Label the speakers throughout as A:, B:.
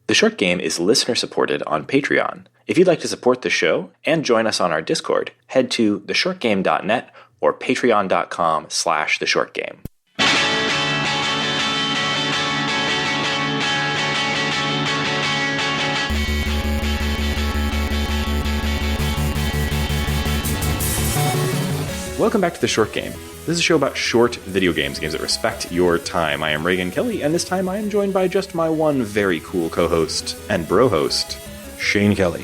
A: The Short Game is listener-supported on Patreon. If you'd like to support the show and join us on our Discord, head to theshortgame.net or patreon.com/theshortgame. Welcome back to The Short Game. This is a show about short video games that respect your time. I am Raygan Kelly, and this time I am joined by just my one very cool co-host and bro-host, Shane Kelly.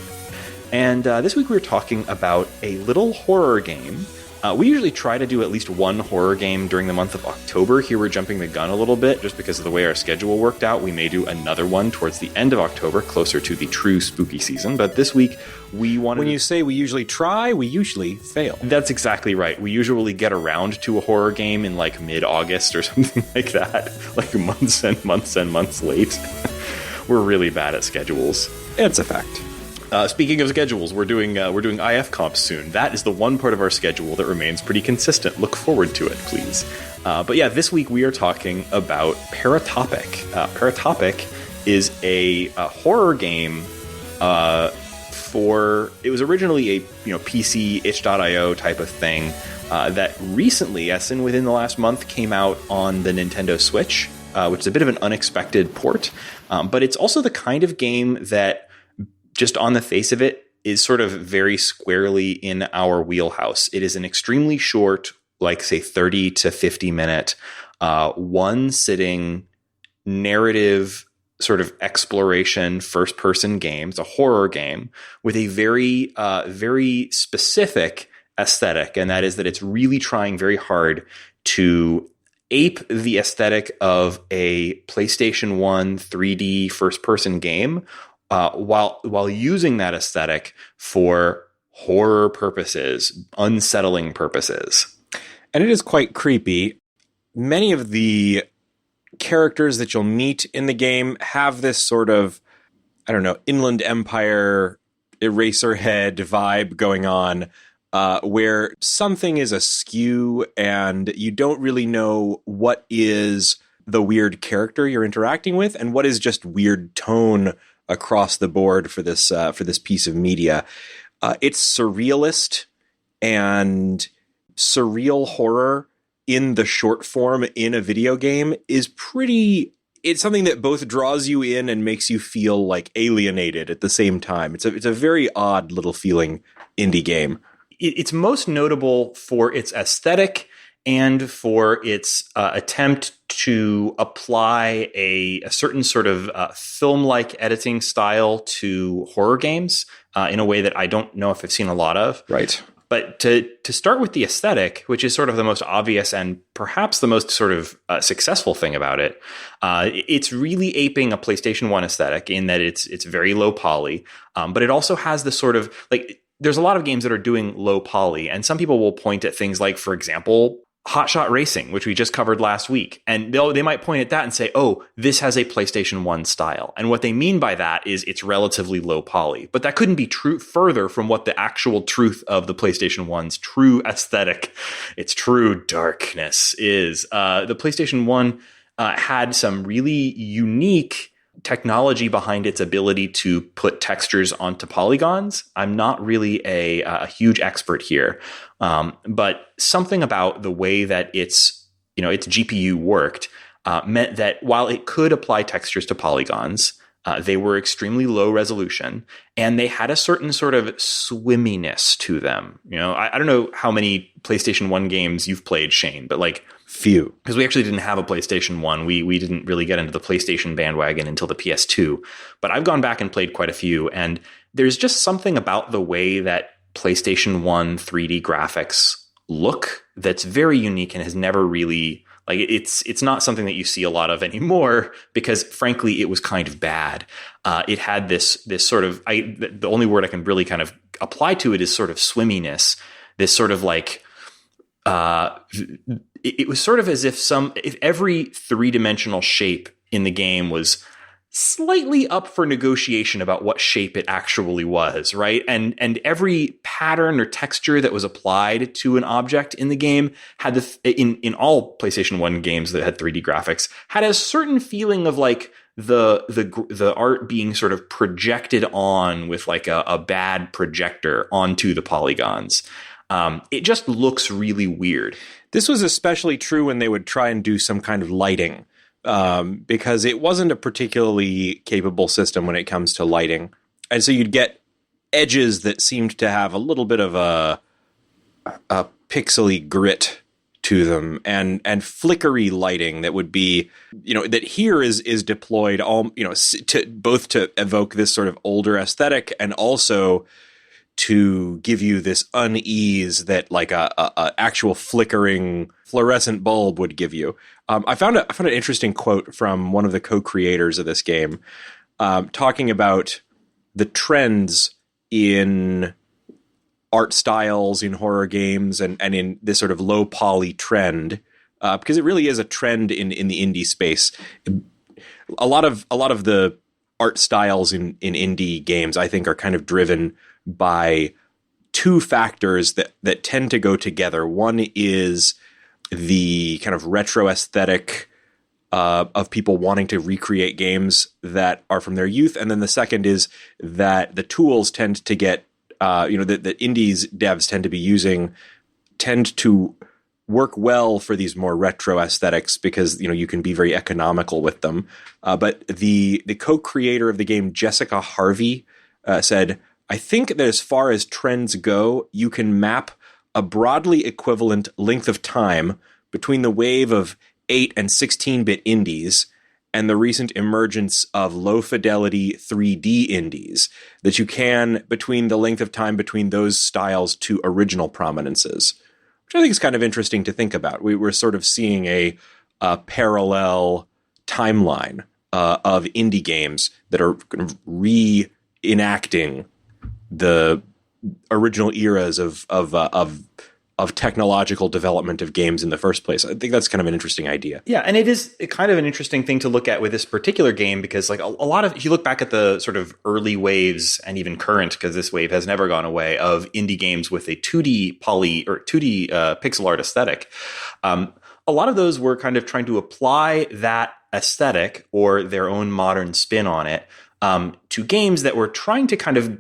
A: And this week we were talking about a little horror game. We usually try to do at least one horror game during the month of October. Here we're jumping the gun a little bit just because of the way our schedule worked out. We may do another one towards the end of October, closer to the true spooky season. But this week we wanted...
B: When you say we usually try, we usually fail.
A: That's exactly right. We usually get around to a horror game in like mid-August or something like that. Like months and months and months late. We're really bad at schedules.
B: It's a fact.
A: Speaking of schedules, we're doing IF comps soon. That is the one part of our schedule that remains pretty consistent. Look forward to it, please. But yeah, this week we are talking about Paratopic. Paratopic is a horror game. It was originally a PC itch.io type of thing that recently, as in within the last month, came out on the Nintendo Switch, which is a bit of an unexpected port. But it's also the kind of game that, just on the face of it, is sort of very squarely in our wheelhouse. It is an extremely short, like say 30 to 50 minute, one sitting narrative sort of exploration first person game. It's a horror game with a very, very specific aesthetic. And that is that it's really trying very hard to ape the aesthetic of a PlayStation 1 3D first person game, while using that aesthetic for horror purposes, unsettling purposes.
B: And it is quite creepy. Many of the characters that you'll meet in the game have this sort of, Inland Empire, Eraserhead vibe going on, where something is askew and you don't really know what is the weird character you're interacting with and what is just weird tone across the board for this piece of media. It's surrealist, and surreal horror in the short form in a video game is it's something that both draws you in and makes you feel like alienated at the same time. It's a very odd little feeling indie game.
A: It's most notable for its aesthetic and for its attempt to apply a certain sort of film-like editing style to horror games in a way that I don't know if I've seen a lot of.
B: Right.
A: But to start with the aesthetic, which is sort of the most obvious and perhaps the most sort of successful thing about it, it's really aping a PlayStation 1 aesthetic in that it's very low poly, but it also has this sort of like... There's a lot of games that are doing low poly, and some people will point at things like, for example, Hot Shot Racing, which we just covered last week. And they might point at that and say, oh, this has a PlayStation 1 style. And what they mean by that is it's relatively low poly. But that couldn't be true further from what the actual truth of the PlayStation 1's true aesthetic, its true darkness is. The PlayStation 1 had some really unique technology behind its ability to put textures onto polygons. I'm not really a huge expert here, but something about the way that its GPU worked meant that while it could apply textures to polygons, they were extremely low resolution, and they had a certain sort of swimminess to them. I don't know how many PlayStation 1 games you've played, Shane, but like
B: few,
A: because we actually didn't have a PlayStation 1. We didn't really get into the PlayStation bandwagon until the PS2, but I've gone back and played quite a few, and there's just something about the way that PlayStation 1 3D graphics look that's very unique and has never really... Like it's not something that you see a lot of anymore because, frankly, it was kind of bad. It had this sort of the only word I can really kind of apply to it is sort of swimminess. This sort of like it was sort of as if every three-dimensional shape in the game was slightly up for negotiation about what shape it actually was, right? And every pattern or texture that was applied to an object in the game had in all PlayStation 1 games that had 3D graphics had a certain feeling of like the art being sort of projected on with like a bad projector onto the polygons. It just looks really weird.
B: This was especially true when they would try and do some kind of lighting, because it wasn't a particularly capable system when it comes to lighting. And so you'd get edges that seemed to have a little bit of a pixely grit to them, and flickery lighting that would be, that here is deployed all, to both to evoke this sort of older aesthetic and also to give you this unease that like a actual flickering fluorescent bulb would give you. I found an interesting quote from one of the co-creators of this game, talking about the trends in art styles in horror games and in this sort of low poly trend, because it really is a trend in the indie space. A lot of the art styles in indie games, I think, are kind of driven by two factors that tend to go together. One is the kind of retro aesthetic of people wanting to recreate games that are from their youth, and then the second is that the tools tend to get that indies devs tend to work well for these more retro aesthetics because, you can be very economical with them. But the co-creator of the game, Jessica Harvey, said, "I think that as far as trends go, you can map a broadly equivalent length of time between the wave of 8 and 16-bit indies and the recent emergence of low-fidelity 3D indies, that you can between the length of time between those styles to original prominences," which I think is kind of interesting to think about. We're sort of seeing a parallel timeline of indie games that are kind of reenacting the original eras of technological development of games in the first place. I think that's kind of an interesting idea.
A: Yeah, and it is kind of an interesting thing to look at with this particular game because, like, a lot of, if you look back at the sort of early waves and even current, because this wave has never gone away, of indie games with a 2D poly or 2D pixel art aesthetic, a lot of those were kind of trying to apply that aesthetic or their own modern spin on it to games that were trying to kind of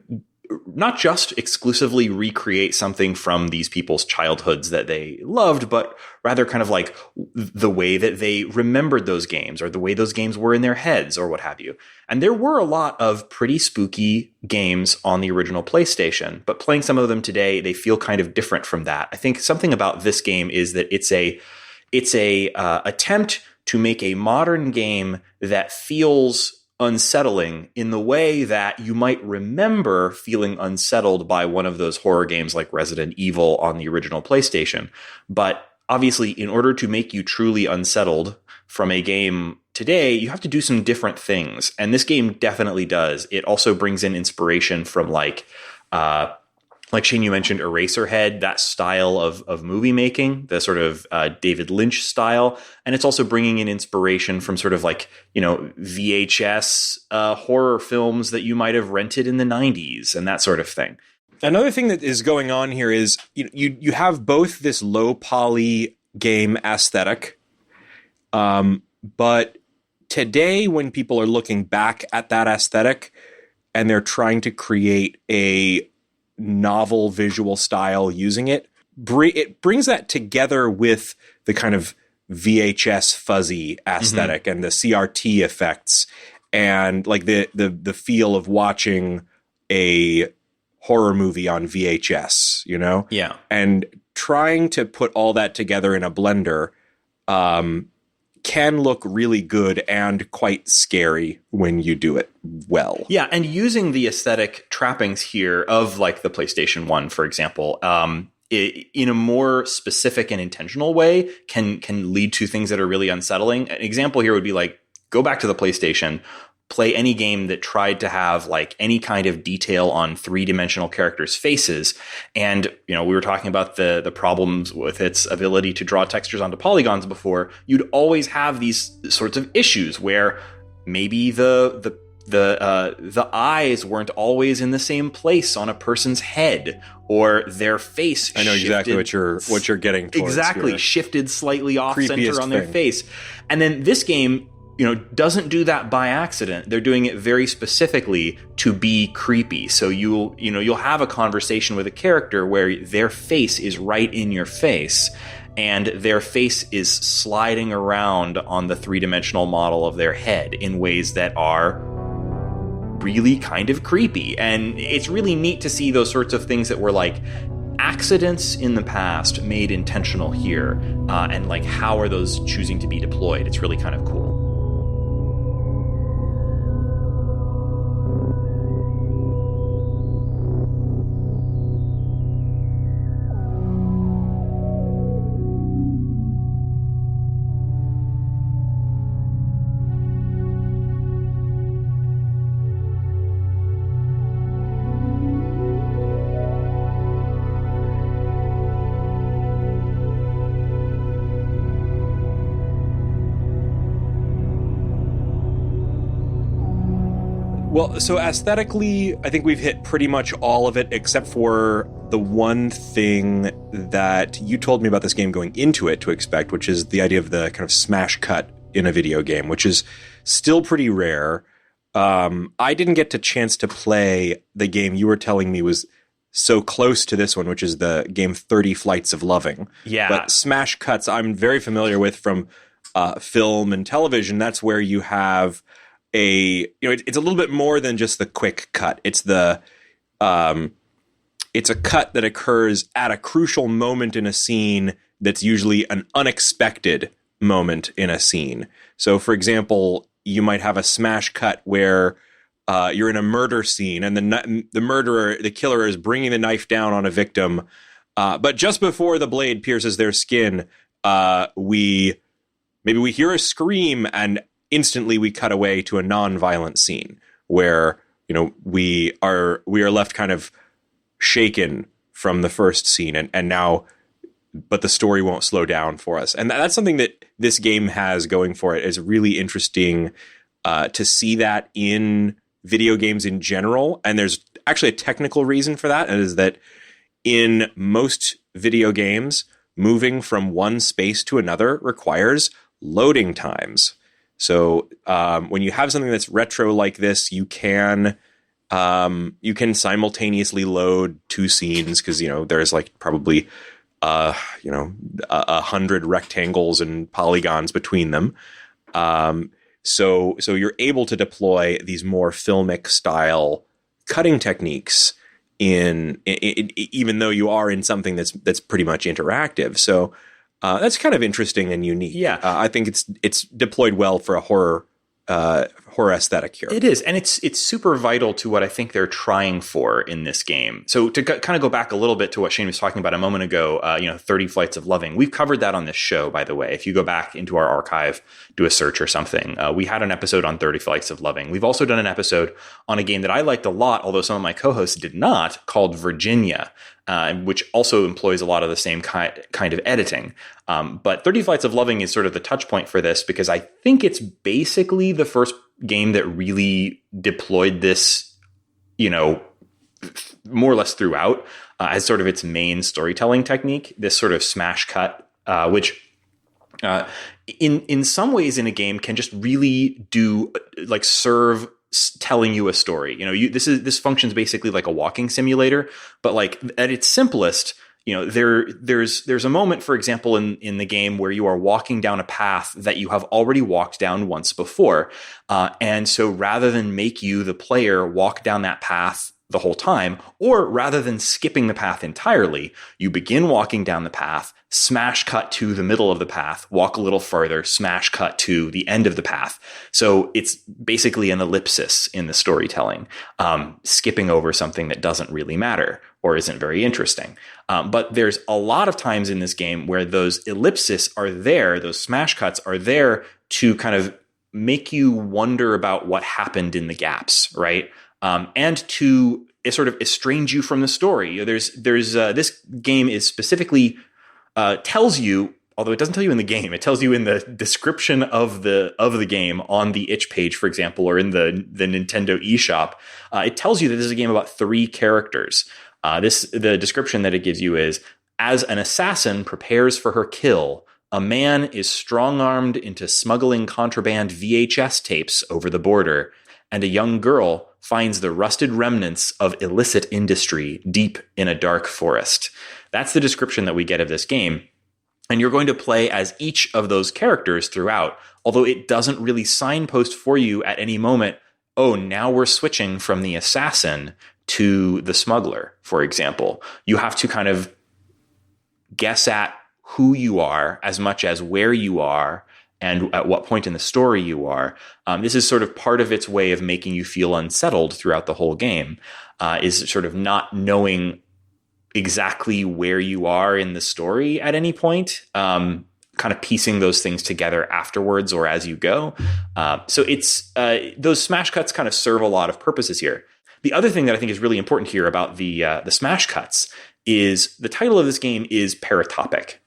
A: not just exclusively recreate something from these people's childhoods that they loved, but rather kind of like the way that they remembered those games or the way those games were in their heads or what have you. And there were a lot of pretty spooky games on the original PlayStation, but playing some of them today, they feel kind of different from that. I think something about this game is that it's a attempt to make a modern game that feels unsettling in the way that you might remember feeling unsettled by one of those horror games like Resident Evil on the original PlayStation. But obviously, in order to make you truly unsettled from a game today, you have to do some different things. And this game definitely does. It also brings in inspiration from like Shane, you mentioned Eraserhead, that style of movie making, the sort of David Lynch style. And it's also bringing in inspiration from sort of like, VHS horror films that you might have rented in the 90s and that sort of thing.
B: Another thing that is going on here is you have both this low poly game aesthetic, but today when people are looking back at that aesthetic and they're trying to create a novel visual style using it, it brings that together with the kind of VHS fuzzy aesthetic and the CRT effects and like the feel of watching a horror movie on VHS,
A: Yeah.
B: And trying to put all that together in a blender can look really good and quite scary when you do it well.
A: Yeah, and using the aesthetic trappings here of like the PlayStation 1, for example, in a more specific and intentional way can lead to things that are really unsettling. An example here would be like, go back to the PlayStation, play any game that tried to have like any kind of detail on three-dimensional characters' faces. And, we were talking about the problems with its ability to draw textures onto polygons before. You'd always have these sorts of issues where maybe the eyes weren't always in the same place on a person's head, or their face
B: I know exactly what you're getting towards.
A: Exactly, shifted slightly off center on their face. And then this game doesn't do that by accident. They're doing it very specifically to be creepy. So you'll have a conversation with a character where their face is right in your face, and their face is sliding around on the three-dimensional model of their head in ways that are really kind of creepy. And it's really neat to see those sorts of things that were like accidents in the past made intentional here, and like how are those choosing to be deployed. It's really kind of cool.
B: Well, so aesthetically, I think we've hit pretty much all of it, except for the one thing that you told me about this game going into it to expect, which is the idea of the kind of smash cut in a video game, which is still pretty rare. I didn't get a chance to play the game you were telling me was so close to this one, which is the game 30 Flights of Loving.
A: Yeah.
B: But smash cuts I'm very familiar with from film and television. That's where you have it's a little bit more than just the quick cut. It's it's a cut that occurs at a crucial moment in a scene that's usually an unexpected moment in a scene. So, for example, you might have a smash cut where you're in a murder scene and the killer is bringing the knife down on a victim. But just before the blade pierces their skin, we hear a scream, and instantly we cut away to a non-violent scene where, we are left kind of shaken from the first scene, and now, but the story won't slow down for us. And that's something that this game has going for it. It's really interesting to see that in video games in general. And there's actually a technical reason for that, and is that in most video games, moving from one space to another requires loading times. So when you have something that's retro like this, you can simultaneously load two scenes, because there's like probably 100 rectangles and polygons between them. So you're able to deploy these more filmic style cutting techniques in even though you are in something that's pretty much interactive. So that's kind of interesting and unique.
A: Yeah,
B: I think it's deployed well for a horror aesthetic here.
A: It is, and it's super vital to what I think they're trying for in this game. So to kind of go back a little bit to what Shane was talking about a moment ago, 30 Flights of Loving. We've covered that on this show, by the way. If you go back into our archive, do a search or something. We had an episode on 30 Flights of Loving. We've also done an episode on a game that I liked a lot, although some of my co-hosts did not, called Virginia, which also employs a lot of the same kind of editing. But 30 Flights of Loving is sort of the touch point for this, because I think it's basically the first game that really deployed this, more or less throughout, as sort of its main storytelling technique, this sort of smash cut, which in some ways in a game can just really serve telling you a story. This functions basically like a walking simulator, but like at its simplest, there's a moment, for example, in the game where you are walking down a path that you have already walked down once before. And so rather than make you, the player, walk down that path the whole time, or rather than skipping the path entirely, you begin walking down the path, smash cut to the middle of the path, walk a little further, smash cut to the end of the path. So it's basically an ellipsis in the storytelling, skipping over something that doesn't really matter or isn't very interesting. But there's a lot of times in this game where those ellipses are there, those smash cuts are there to kind of make you wonder about what happened in the gaps, right? And to sort of estrange you from the story. There's this game is specifically tells you, although it doesn't tell you in the game, it tells you in the description of the game on the itch page, for example, or in the Nintendo eShop. It tells you that this is a game about three characters. The description that it gives you is, as an assassin prepares for her kill, A man is strong-armed into smuggling contraband VHS tapes over the border, and a young girl finds the rusted remnants of illicit industry deep in a dark forest. That's the description that we get of this game. And you're going to play as each of those characters throughout, although it doesn't really signpost for you at any moment, oh, now we're switching from the assassin to the smuggler, for example. You have to kind of guess at who you are as much as where you are and at what point in the story you are. This is sort of part of its way of making you feel unsettled throughout the whole game, is sort of not knowing exactly where you are in the story at any point, kind of piecing those things together afterwards or as you go. So it's those smash cuts kind of serve a lot of purposes here. The other thing that I think is really important here about the smash cuts is the title of this game is Paratopic.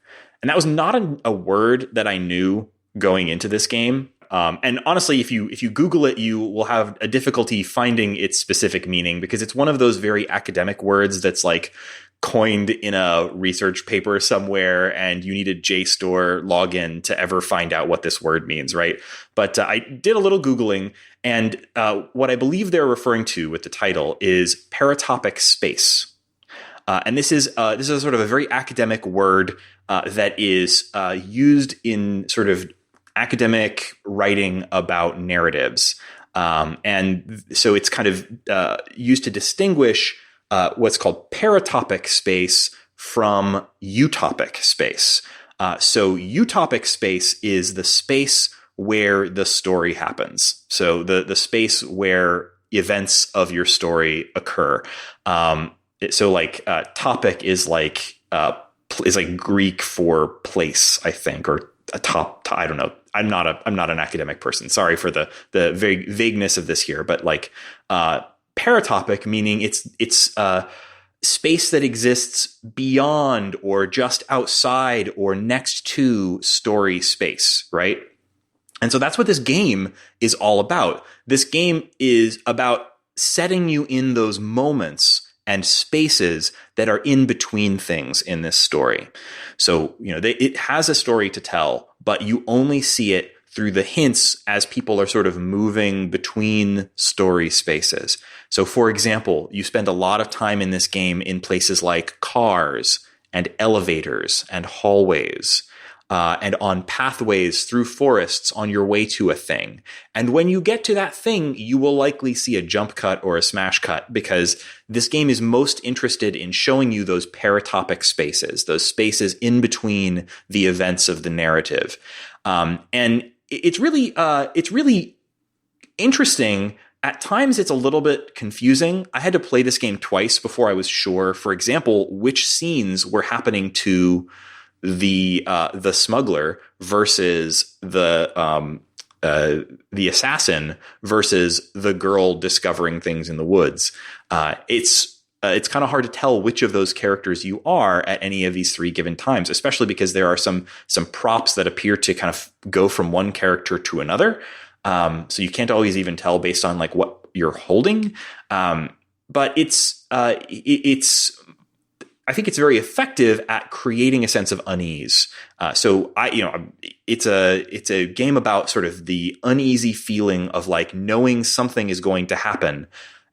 A: And that was not a word that I knew going into this game. And honestly, if you Google it, you will have a difficulty finding its specific meaning because it's one of those very academic words that's like coined in a research paper somewhere and you need a JSTOR login to ever find out what this word means, right? But I did a little Googling, and what I believe they're referring to with the title is paratopic space. And this is sort of a very academic word that is used in sort of academic writing about narratives. And so it's kind of used to distinguish what's called paratopic space from utopic space. So utopic space is the space where the story happens. So the space where events of your story occur. So like topic is like Greek for place, I think, or a top. I don't know. I'm not an academic person. Sorry for the very vagueness of this here, but like paratopic, meaning it's space that exists beyond or just outside or next to story space, right? And so that's what this game is all about. This game is about setting you in those moments and spaces that are in between things in this story. So, it has a story to tell, but you only see it through the hints as people are sort of moving between story spaces. So, for example, you spend a lot of time in this game in places like cars and elevators and hallways, and on pathways through forests on your way to a thing. And when you get to that thing, you will likely see a jump cut or a smash cut because this game is most interested in showing you those paratopic spaces, those spaces in between the events of the narrative. And it's really interesting. At times, it's a little bit confusing. I had to play this game twice before I was sure, for example, which scenes were happening to the smuggler versus the assassin versus the girl discovering things in the woods. It's kind of hard to tell which of those characters you are at any of these three given times, especially because there are some props that appear to kind of go from one character to another. So you can't always even tell based on like what you're holding. But I think it's very effective at creating a sense of unease. So it's a game about sort of the uneasy feeling of like knowing something is going to happen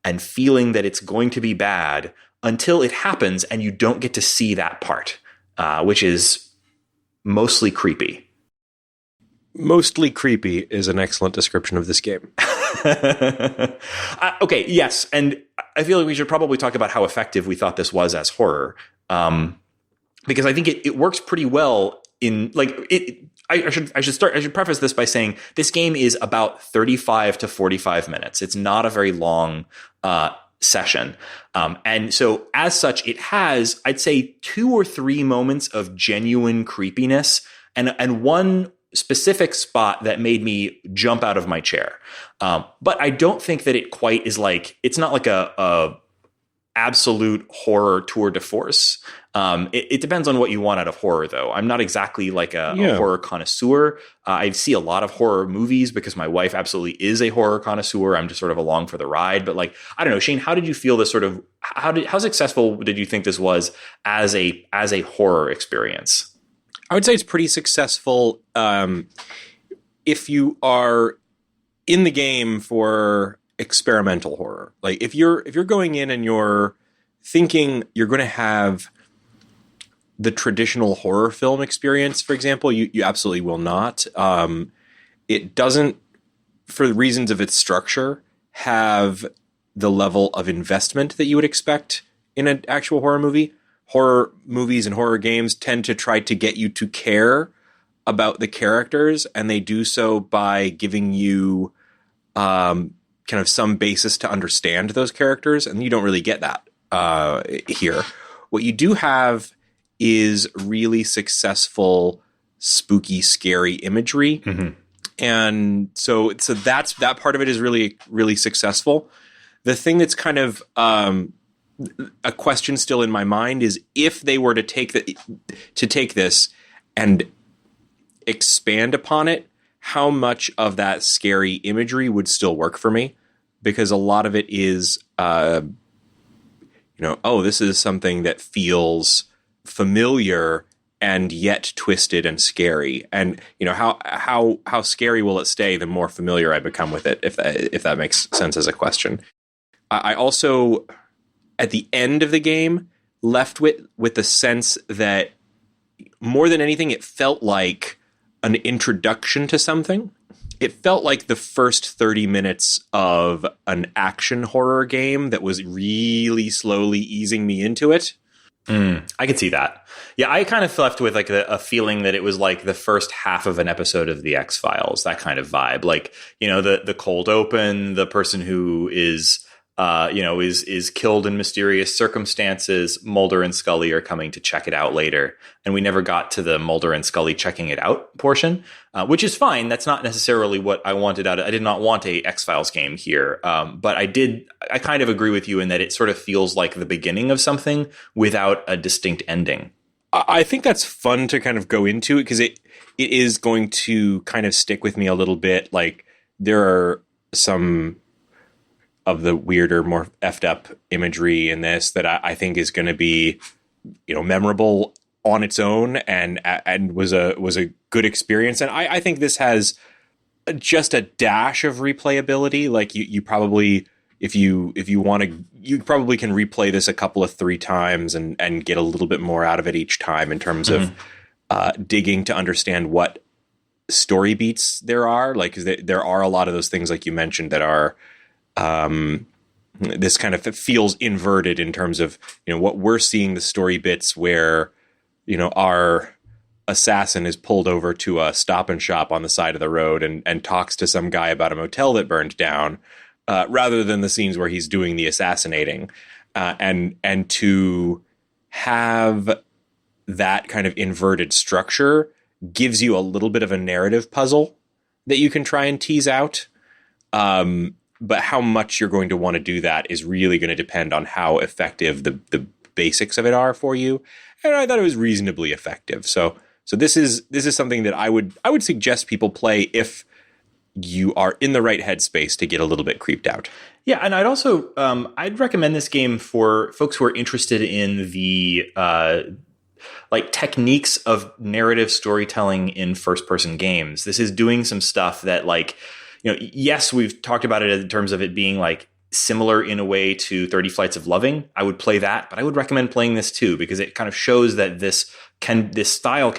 A: and feeling that it's going to be bad until it happens and you don't get to see that part, which is mostly creepy.
B: Mostly creepy is an excellent description of this game.
A: Okay, yes. And I feel like we should probably talk about how effective we thought this was as horror. Because I think it works pretty well in like it. I should preface this by saying this game is about 35 to 45 minutes. It's not a very long session. And so as such, it has, I'd say, 2 or 3 moments of genuine creepiness and one specific spot that made me jump out of my chair. But I don't think that it quite is like, it's not like a absolute horror tour de force. It depends on what you want out of horror, though. I'm not exactly like a horror connoisseur. I see a lot of horror movies because my wife absolutely is a horror connoisseur. I'm just sort of along for the ride. But like, I don't know, Shane, how did you feel this sort of, how successful did you think this was as a horror experience?
B: I would say it's pretty successful if you are in the game for experimental horror. Like if you're going in and you're thinking you're going to have the traditional horror film experience, for example, you absolutely will not. It doesn't, for the reasons of its structure, have the level of investment that you would expect in an actual horror movie. Horror movies and horror games tend to try to get you to care about the characters, and they do so by giving you kind of some basis to understand those characters, and you don't really get that here. What you do have is really successful, spooky, scary imagery.
A: Mm-hmm.
B: And so that part of it is really, really successful. The thing that's kind of a question still in my mind is if they were to take this and expand upon it, how much of that scary imagery would still work for me? Because a lot of it is, this is something that feels familiar and yet twisted and scary. And how scary will it stay the more familiar I become with it, if that makes sense as a question. I also, at the end of the game, left with the sense that more than anything, it felt like an introduction to something. It felt like the first 30 minutes of an action horror game that was really slowly easing me into it.
A: I could see that. Yeah, I kind of left with like a feeling that it was like the first half of an episode of the X-Files, that kind of vibe. Like, the cold open, the person who is killed in mysterious circumstances. Mulder and Scully are coming to check it out later. And we never got to the Mulder and Scully checking it out portion, which is fine. That's not necessarily what I wanted out of it. I did not want a X-Files game here. But I kind of agree with you in that it sort of feels like the beginning of something without a distinct ending.
B: I think that's fun to kind of go into it because it is going to kind of stick with me a little bit. Like there are some of the weirder, more effed up imagery in this that I think is going to be, memorable on its own and was a good experience. And I think this has just a dash of replayability. Like you probably, if you want to, you probably can replay this a couple of 3 times and get a little bit more out of it each time in terms of digging to understand what story beats there are. Like there are a lot of those things, like you mentioned, that are, this kind of feels inverted in terms of, what we're seeing, the story bits where, our assassin is pulled over to a Stop and Shop on the side of the road and talks to some guy about a motel that burned down, rather than the scenes where he's doing the assassinating, and to have that kind of inverted structure gives you a little bit of a narrative puzzle that you can try and tease out. But how much you're going to want to do that is really going to depend on how effective the basics of it are for you. And I thought it was reasonably effective. So this is something that I would suggest people play if you are in the right headspace to get a little bit creeped out.
A: Yeah, and I'd also I'd recommend this game for folks who are interested in the techniques of narrative storytelling in first-person games. This is doing some stuff that yes, we've talked about it in terms of it being like similar in a way to 30 Flights of Loving. I would play that, but I would recommend playing this too, because it kind of shows that the style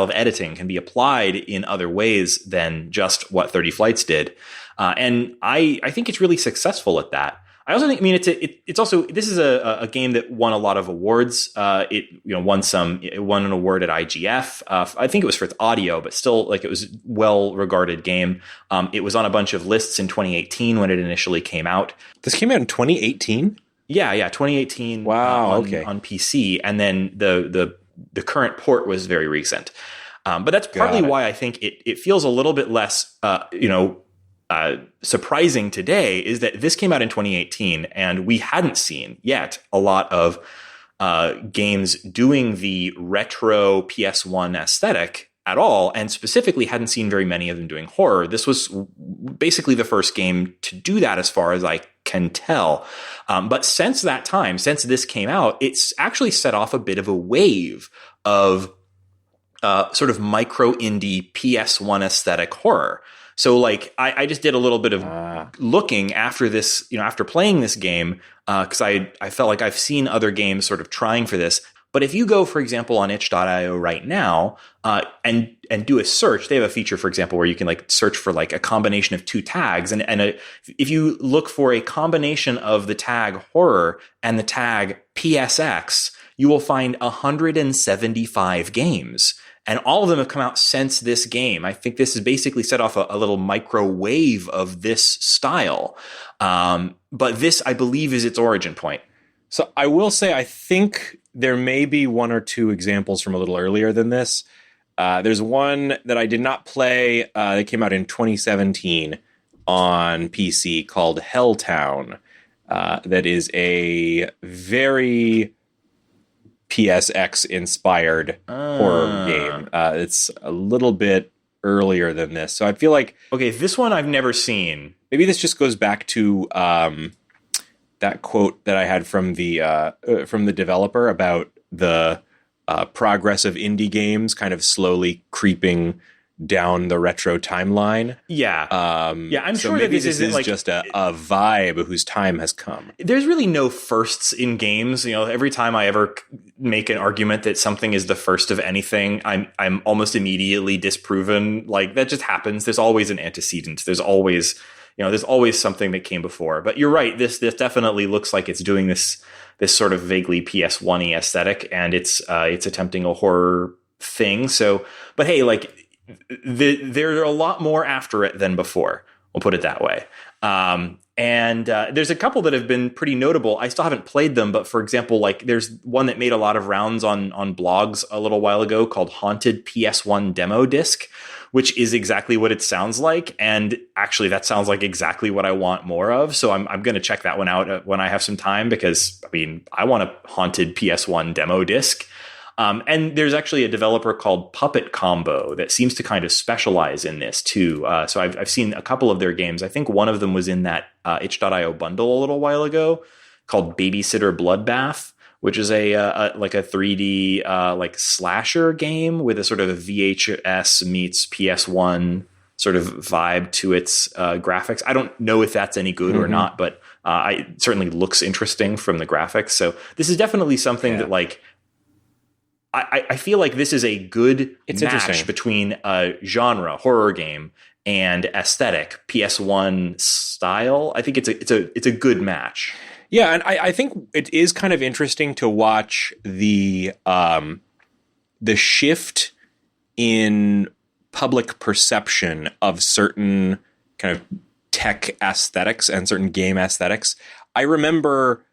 A: of editing can be applied in other ways than just what 30 Flights did. And I think it's really successful at that. I also think, it's also, this is a game that won a lot of awards. It won an award at IGF. I think it was for its audio, but still, it was well regarded game. It was on a bunch of lists in 2018 when it initially came out.
B: This came out in 2018?
A: Yeah, 2018.
B: Wow,
A: on,
B: okay.
A: On PC, and then the current port was very recent. But that's partly why I think it feels a little bit less, surprising today, is that this came out in 2018 and we hadn't seen yet a lot of games doing the retro PS1 aesthetic at all, and specifically hadn't seen very many of them doing horror. This was basically the first game to do that as far as I can tell. But since that time, since this came out, it's actually set off a bit of a wave of sort of micro indie PS1 aesthetic horror. So like I just did a little bit of looking after this, after playing this game, because I felt like I've seen other games sort of trying for this. But if you go, for example, on itch.io right now and do a search, they have a feature, for example, where you can like search for like a combination of two tags. And if you look for a combination of the tag horror and the tag PSX, you will find 175 games. And all of them have come out since this game. I think this has basically set off a little microwave of this style. But this, I believe, is its origin point.
B: So I will say, I think there may be one or two examples from a little earlier than this. There's one that I did not play that came out in 2017 on PC called Helltown. That is a very PSX-inspired horror game. It's a little bit earlier than this. So I feel like...
A: Okay, this one I've never seen.
B: Maybe this just goes back to that quote that I had from the developer about the progress of indie games kind of slowly creeping down the retro timeline.
A: Yeah. I'm
B: so
A: sure
B: maybe
A: that this isn't like
B: just a vibe whose time has come.
A: There's really no firsts in games. Every time I ever make an argument that something is the first of anything, I'm almost immediately disproven. Like that just happens. There's always an antecedent. There's always something that came before. But you're right. This definitely looks like it's doing this sort of vaguely PS1-y aesthetic, and it's attempting a horror thing. So, but hey, like there are a lot more after it than before. We'll put it that way. And there's a couple that have been pretty notable. I still haven't played them, but for example, like there's one that made a lot of rounds on blogs a little while ago called Haunted PS1 Demo Disc, which is exactly what it sounds like. And actually, that sounds like exactly what I want more of. So I'm going to check that one out when I have some time, because I want a Haunted PS1 Demo Disc. And there's actually a developer called Puppet Combo that seems to kind of specialize in this too. So I've seen a couple of their games. I think one of them was in that itch.io bundle a little while ago called Babysitter Bloodbath, which is a 3D like slasher game with a sort of VHS meets PS1 sort of vibe to its graphics. I don't know if that's any good or not, but it certainly looks interesting from the graphics. So this is definitely something that like, I feel like this is a good match between a genre horror game and aesthetic PS1 style. I think it's a good match.
B: Yeah, and I think it is kind of interesting to watch the shift in public perception of certain kind of tech aesthetics and certain game aesthetics. I remember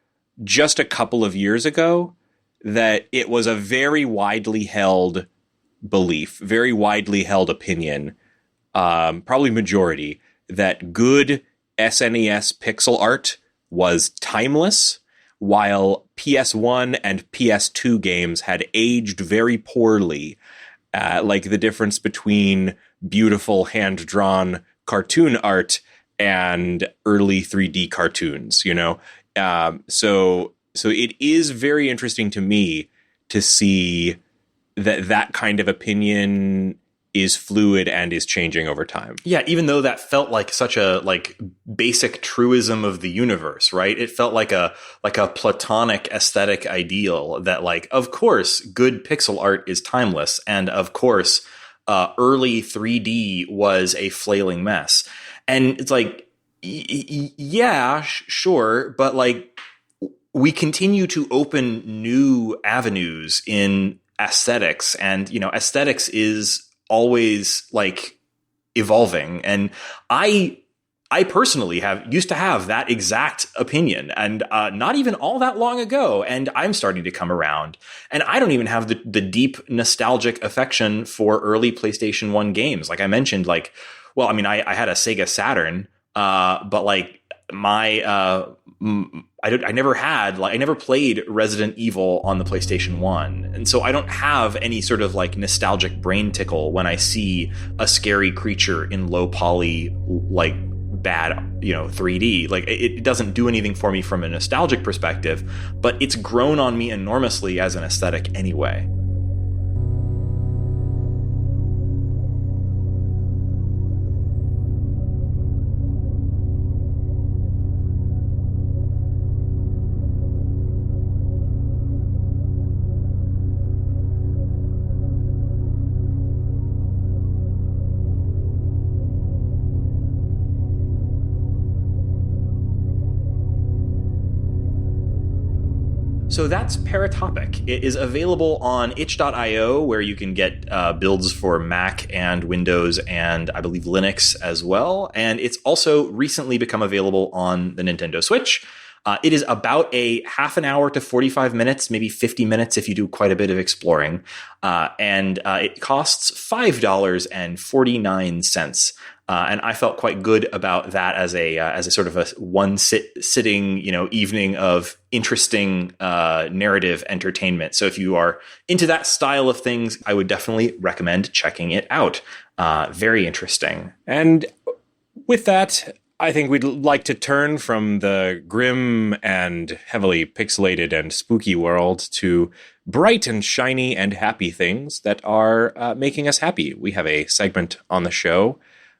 B: just a couple of years ago that it was a very widely held belief, very widely held opinion, probably majority, that good SNES pixel art was timeless, while PS1 and PS2 games had aged very poorly, like the difference between beautiful hand-drawn cartoon art and early 3D cartoons, So it is very interesting to me to see that kind of opinion is fluid and is changing over time.
A: Yeah, even though that felt like such a basic truism of the universe, right? It felt like a platonic aesthetic ideal that of course good pixel art is timeless, and of course early 3D was a flailing mess. And it's like, yeah, sure, but we continue to open new avenues in aesthetics, and aesthetics is always evolving. And I personally used to have that exact opinion, and not even all that long ago, and I'm starting to come around, and I don't even have the deep nostalgic affection for early PlayStation 1 games. Like I mentioned, I had a Sega Saturn, but I never played Resident Evil on the PlayStation 1. And so I don't have any sort of nostalgic brain tickle when I see a scary creature in low poly, bad, 3D. It doesn't do anything for me from a nostalgic perspective, but it's grown on me enormously as an aesthetic anyway. So that's Paratopic. It is available on itch.io, where you can get builds for Mac and Windows and I believe Linux as well. And it's also recently become available on the Nintendo Switch. It is about a half an hour to 45 minutes, maybe 50 minutes if you do quite a bit of exploring. And it costs $5.49. And I felt quite good about that as a sort of a sitting, evening of interesting narrative entertainment. So if you are into that style of things, I would definitely recommend checking it out. Very interesting.
B: And with that, I think we'd like to turn from the grim and heavily pixelated and spooky world to bright and shiny and happy things that are making us happy. We have a segment on the show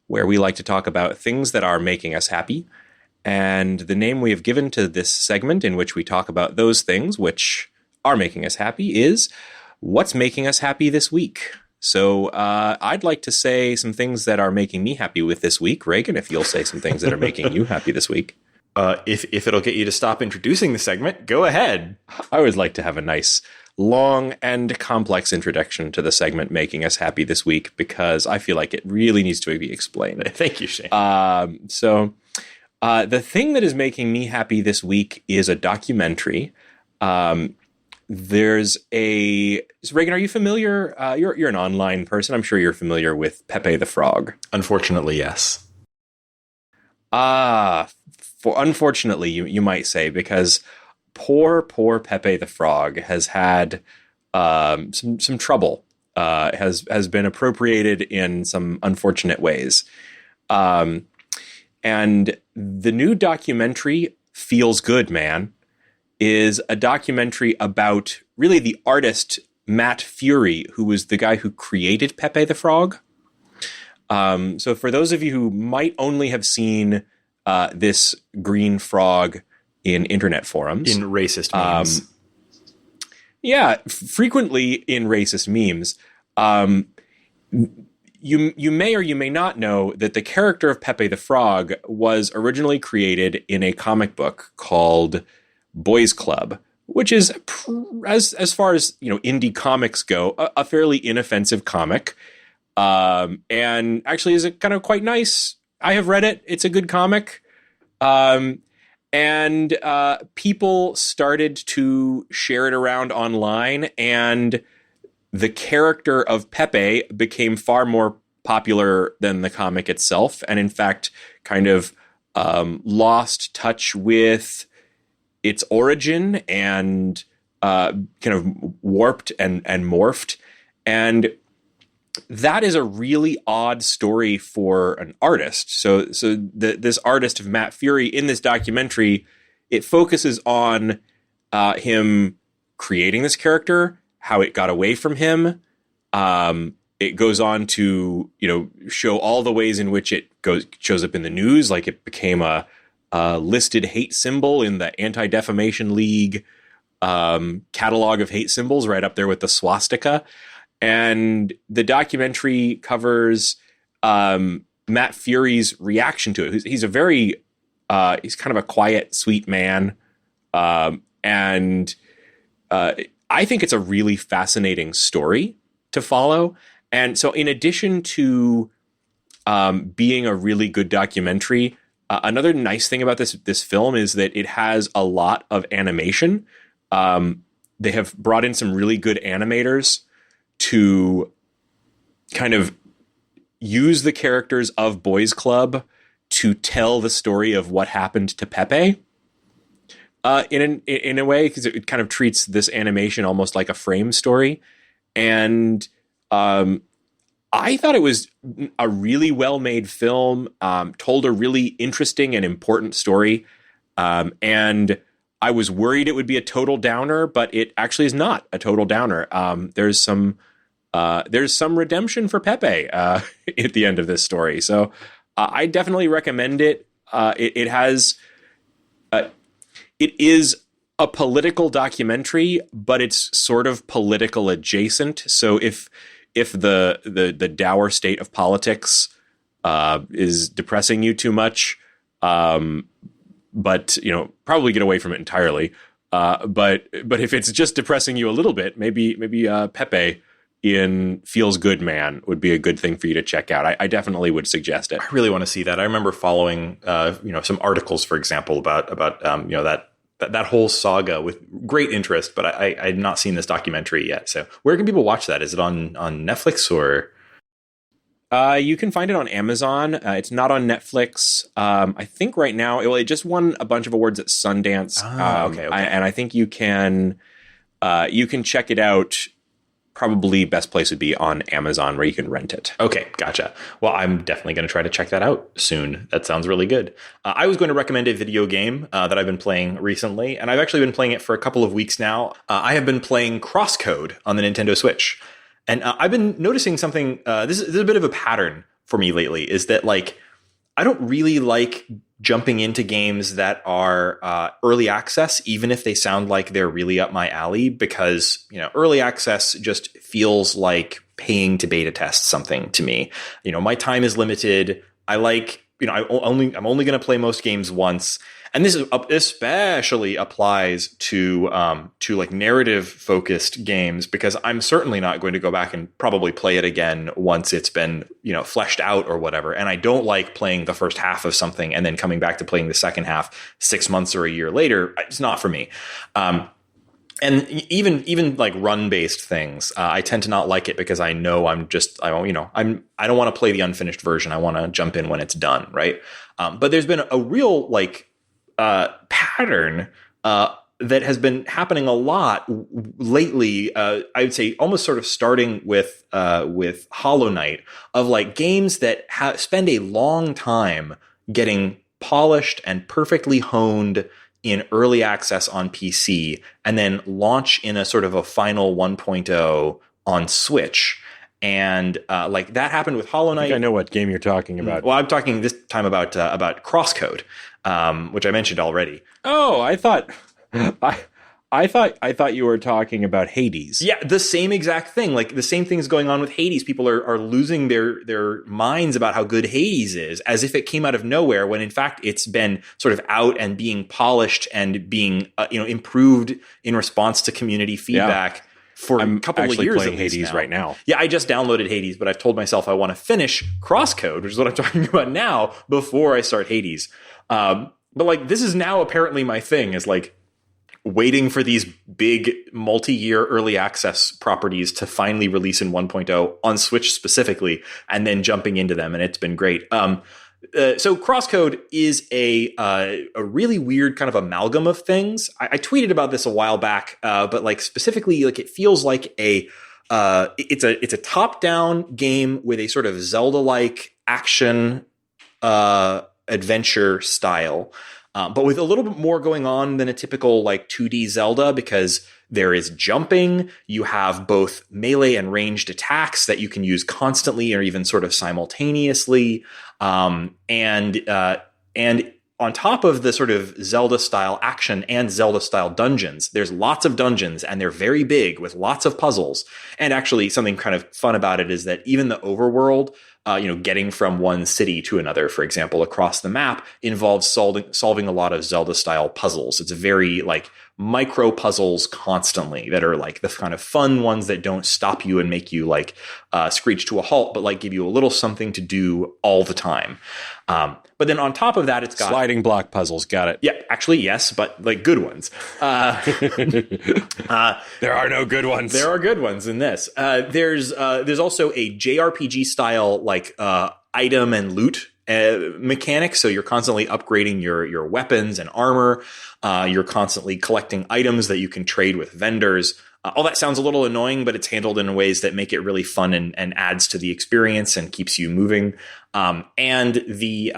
B: where we like to talk about things that are making us happy. And the name we have given to this segment, in which we talk about those things which are making us happy, is What's Making Us Happy This Week? So I'd like to say some things that are making me happy with this week. Raygan, if you'll say some things that are making you happy this week.
A: If it'll get you to stop introducing the segment, go ahead.
B: I always like to have a nice, long and complex introduction to the segment making us happy this week, because I feel like it really needs to be explained.
A: Thank you, Shane.
B: So the thing that is making me happy this week is a documentary. There's a... So Raygan, are you familiar? You're an online person. I'm sure you're familiar with Pepe the Frog.
A: Unfortunately, yes.
B: Unfortunately, you might say, because poor Pepe the Frog has had some trouble. Has been appropriated in some unfortunate ways. And the new documentary, Feels Good, Man, is a documentary about really the artist Matt Fury, who was the guy who created Pepe the Frog. So for those of you who might only have seen this green frog in internet forums.
A: In racist memes.
B: Frequently in racist memes. You may or you may not know that the character of Pepe the Frog was originally created in a comic book called Boys Club, which is, as far as indie comics go, a fairly inoffensive comic, and actually is kind of quite nice. I have read it; it's a good comic, and people started to share it around online, and the character of Pepe became far more popular than the comic itself, and in fact, kind of lost touch with its origin and kind of warped and morphed. And that is a really odd story for an artist. So this artist of Matt Fury in this documentary, it focuses on him creating this character, how it got away from him. It goes on to show all the ways in which it shows up in the news, like it became a listed hate symbol in the Anti-Defamation League catalog of hate symbols, right up there with the swastika. And the documentary covers Matt Fury's reaction to it. He's a very he's kind of a quiet, sweet man, and I think it's a really fascinating story to follow. And so, in addition to being a really good documentary, another nice thing about this film is that it has a lot of animation. They have brought in some really good animators to kind of use the characters of Boys Club to tell the story of what happened to Pepe. In a way, because it kind of treats this animation almost like a frame story. And I thought it was a really well-made film, told a really interesting and important story. And I was worried it would be a total downer, but it actually is not a total downer. There's some redemption for Pepe at the end of this story. So I definitely recommend it. It is a political documentary, but it's sort of political adjacent. So if the dour state of politics is depressing you too much, but probably get away from it entirely. But if it's just depressing you a little bit, maybe Pepe in Feels Good Man would be a good thing for you to check out. I definitely would suggest it.
A: I really want to see that. I remember following, some articles, for example, about that whole saga with great interest, but I had not seen this documentary yet. So where can people watch that? Is it on Netflix or?
B: You can find it on Amazon. It's not on Netflix. I think right now, it just won a bunch of awards at Sundance.
A: Okay.
B: And I think you can check it out. Probably best place would be on Amazon where you can rent it.
A: Okay, gotcha. Well, I'm definitely going to try to check that out soon. That sounds really good. I was going to recommend a video game that I've been playing recently, and I've actually been playing it for a couple of weeks now. I have been playing CrossCode on the Nintendo Switch. And I've been noticing something, this is a bit of a pattern for me lately, is that like, I don't really like jumping into games that are early access, even if they sound like they're really up my alley, because, early access just feels like paying to beta test something to me. My time is limited. I like, I'm only going to play most games once. And this especially applies to like narrative focused games, because I'm certainly not going to go back and probably play it again once it's been, fleshed out or whatever. And I don't like playing the first half of something and then coming back to playing the second half 6 months or a year later. It's not for me. And even like run based things, I tend to not like it because I know I don't want to play the unfinished version. I want to jump in when it's done. Right. But there's been a real pattern that has been happening a lot lately. I would say almost sort of starting with Hollow Knight, of like games that spend a long time getting polished and perfectly honed in early access on PC, and then launch in a sort of a final 1.0 on Switch. And like that happened with Hollow Knight.
B: I know what game you're talking about.
A: Well, I'm talking this time about CrossCode, which I mentioned already.
B: Oh, I thought you were talking about Hades.
A: Yeah, the same exact thing. Like the same thing is going on with Hades. People are losing their minds about how good Hades is, as if it came out of nowhere, when in fact it's been sort of out and being polished and being improved in response to community feedback. Yeah. For a couple of years,
B: playing Hades right now.
A: Yeah, I just downloaded Hades, but I've told myself I want to finish CrossCode, which is what I'm talking about now, before I start Hades. But like, this is now apparently my thing, is like waiting for these big multi-year early access properties to finally release in 1.0 on Switch specifically, and then jumping into them, and it's been great. So CrossCode is a really weird kind of amalgam of things. I tweeted about this a while back, but like specifically, like it feels like it's a top-down game with a sort of Zelda-like action adventure style, but with a little bit more going on than a typical like 2D Zelda, because there is jumping. You have both melee and ranged attacks that you can use constantly or even sort of simultaneously. And on top of the sort of Zelda style action and Zelda style dungeons, there's lots of dungeons, and they're very big with lots of puzzles. And actually something kind of fun about it is that even the overworld, getting from one city to another, for example, across the map, involves solving a lot of Zelda style puzzles. It's very like micro puzzles constantly that are like the kind of fun ones that don't stop you and make you like screech to a halt, but like give you a little something to do all the time. But then on top of that, it's got
B: sliding block puzzles. Got it.
A: Yeah, actually, yes, but like good ones.
B: There are no good ones.
A: There are good ones in this. There's also a JRPG style like item and loot mechanic. So you're constantly upgrading your weapons and armor. You're constantly collecting items that you can trade with vendors. All that sounds a little annoying, but it's handled in ways that make it really fun and adds to the experience and keeps you moving. And the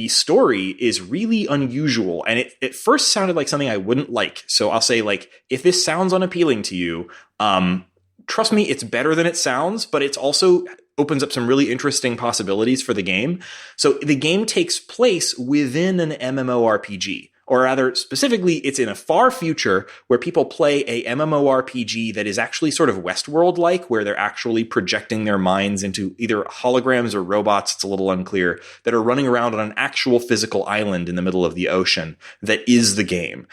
A: story is really unusual. And it at first sounded like something I wouldn't like. So I'll say, like, if this sounds unappealing to you, trust me, it's better than it sounds, but it's also opens up some really interesting possibilities for the game. So the game takes place within an MMORPG, or rather specifically, it's in a far future where people play a MMORPG that is actually sort of Westworld-like, where they're actually projecting their minds into either holograms or robots, it's a little unclear, that are running around on an actual physical island in the middle of the ocean that is the game.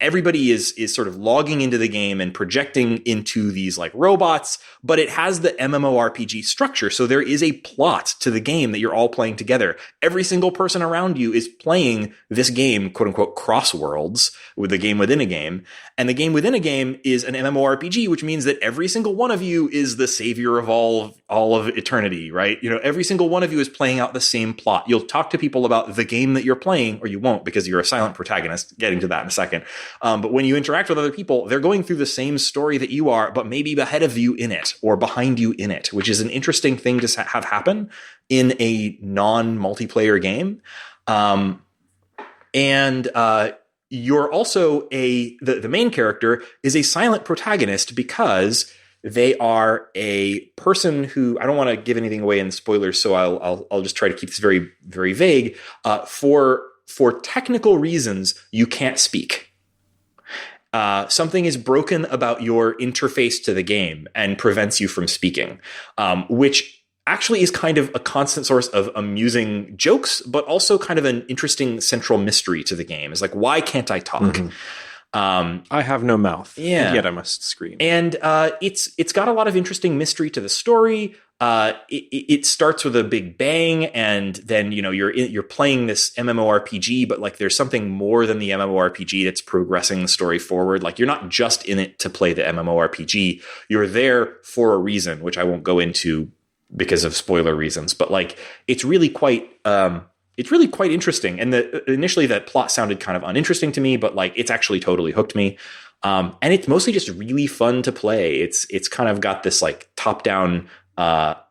A: Everybody is sort of logging into the game and projecting into these like robots, but it has the MMORPG structure. So there is a plot to the game that you're all playing together. Every single person around you is playing this game, quote unquote, cross worlds, with the game within a game. And the game within a game is an MMORPG, which means that every single one of you is the savior of all of eternity, right? You know, every single one of you is playing out the same plot. You'll talk to people about the game that you're playing, or you won't because you're a silent protagonist. Getting to that in a second. But when you interact with other people, they're going through the same story that you are, but maybe ahead of you in it or behind you in it, which is an interesting thing to have happen in a non-multiplayer game. You're also the main character is a silent protagonist because they are a person who, I don't want to give anything away in spoilers, so I'll just try to keep this very, very vague. For technical reasons, you can't speak. Something is broken about your interface to the game and prevents you from speaking, which actually is kind of a constant source of amusing jokes, but also kind of an interesting central mystery to the game. It's like, why can't I talk?
B: Mm-hmm. I have no mouth,
A: yeah.
B: Yet I must scream.
A: And it's got a lot of interesting mystery to the story. It starts with a big bang, and then you're playing this MMORPG, but like there's something more than the MMORPG that's progressing the story forward. Like you're not just in it to play the MMORPG; you're there for a reason, which I won't go into because of spoiler reasons. But like it's really quite interesting. And initially that plot sounded kind of uninteresting to me, but like it's actually totally hooked me. And it's mostly just really fun to play. It's kind of got this like top down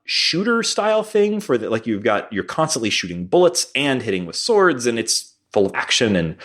A: shooter style thing for that. Like you're constantly shooting bullets and hitting with swords, and it's full of action and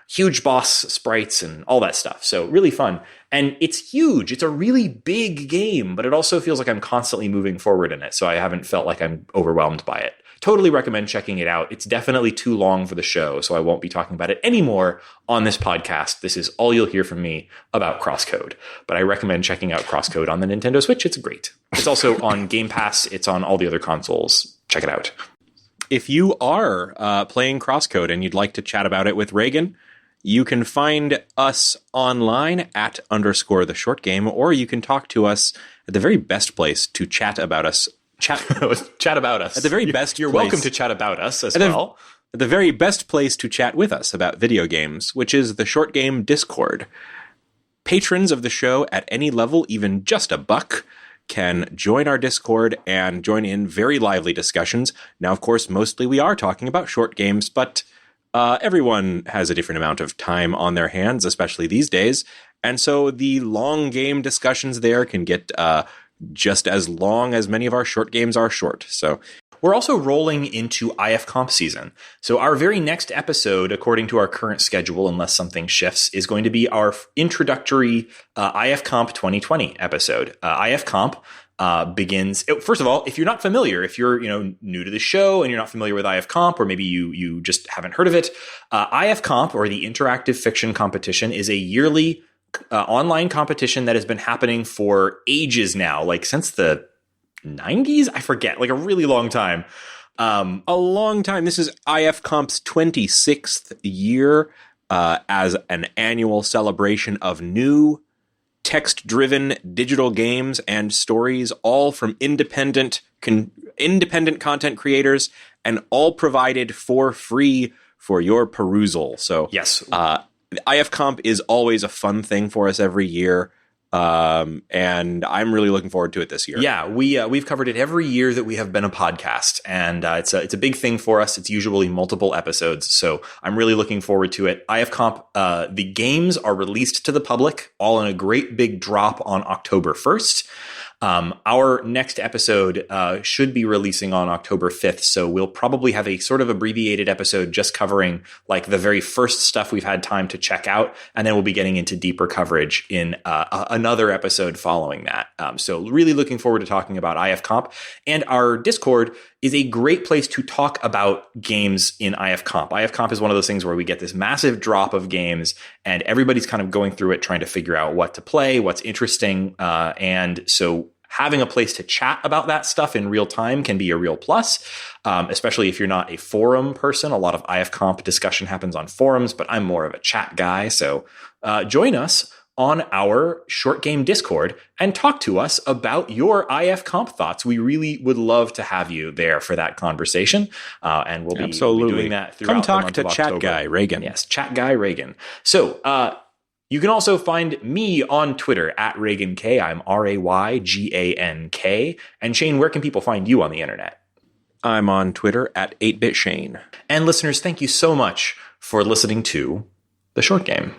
A: huge boss sprites and all that stuff. So really fun. And it's huge. It's a really big game, but it also feels like I'm constantly moving forward in it. So I haven't felt like I'm overwhelmed by it. Totally recommend checking it out. It's definitely too long for the show, so I won't be talking about it anymore on this podcast. This is all you'll hear from me about CrossCode. But I recommend checking out CrossCode on the Nintendo Switch. It's great. It's also on Game Pass. It's on all the other consoles. Check it out.
B: If you are playing CrossCode and you'd like to chat about it with Raygan, you can find us online at _ the short game, or you can talk to us at the very best place to chat about us. Chat about us.
A: At the very best, you're welcome to chat about us as well.
B: At the very best place to chat with us about video games, which is the Short Game Discord. Patrons of the show at any level, even just $1, can join our Discord and join in very lively discussions. Now, of course, mostly we are talking about short games, but everyone has a different amount of time on their hands, especially these days. And so the long game discussions there can get just as long as many of our short games are short. So
A: we're also rolling into IFComp season. So our very next episode, according to our current schedule, unless something shifts, is going to be our introductory IFComp 2020 episode. IFComp begins. First of all, if you're not familiar, if you're new to the show and you're not familiar with IFComp, or maybe you just haven't heard of it, IFComp, or the Interactive Fiction Competition, is a yearly online competition that has been happening for ages now, like since the 90s, I forget, like a really long time.
B: A long time. This is IFComp's 26th year as an annual celebration of new text-driven digital games and stories, all from independent content creators, and all provided for free for your perusal. So
A: yes,
B: IFComp is always a fun thing for us every year. And I'm really looking forward to it this year.
A: Yeah, we've covered it every year that we have been a podcast, and it's a big thing for us. It's usually multiple episodes, so I'm really looking forward to it. IFComp, the games are released to the public all in a great big drop on October 1st. Our next episode should be releasing on October 5th, so we'll probably have a sort of abbreviated episode just covering like the very first stuff we've had time to check out, and then we'll be getting into deeper coverage in another episode following that. So really looking forward to talking about IF Comp, and our Discord is a great place to talk about games in IF Comp. IF Comp is one of those things where we get this massive drop of games and everybody's kind of going through it, trying to figure out what to play, what's interesting. And so having a place to chat about that stuff in real time can be a real plus, especially if you're not a forum person. A lot of IF Comp discussion happens on forums, but I'm more of a chat guy. So join us on our short game Discord and talk to us about your IF Comp thoughts. We really would love to have you there for that conversation. And we'll be doing that throughout
B: Come talk
A: the month
B: to
A: of
B: Chat
A: October.
B: Guy Raygan.
A: Yes, Chat Guy Raygan. So you can also find me on Twitter at RayganK. I'm RayGank. And Shane, where can people find you on the internet?
B: I'm on Twitter at 8BitShane.
A: And listeners, thank you so much for listening to The Short Game.